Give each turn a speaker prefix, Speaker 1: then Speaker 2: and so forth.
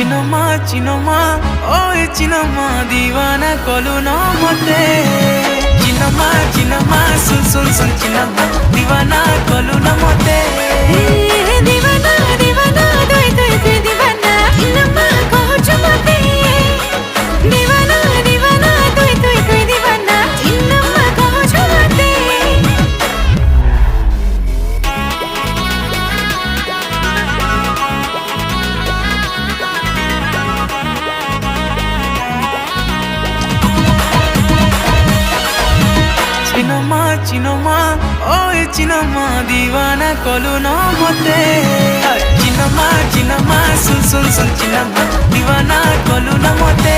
Speaker 1: চিনমা ওই চিনমা দিওয়ানা কলু ন মতে চিনমা শুন শুন শুন চিনমা দিওয়ানা কলু ন মতে
Speaker 2: দিওয়ানা দিওয়ানা তুই তুই তুই দিওয়ানা চিনমা কহছ মতে দিওয়ানা দিওয়ানা তুই তুই তুই দিওয়ানা চিনমা কহছ মতে
Speaker 1: চিনমা ওই চিনমা দিওয়ানা কলু ন মতে চিনমা শুন শুন শুন চিনমা দিওয়ানা কলু ন মতে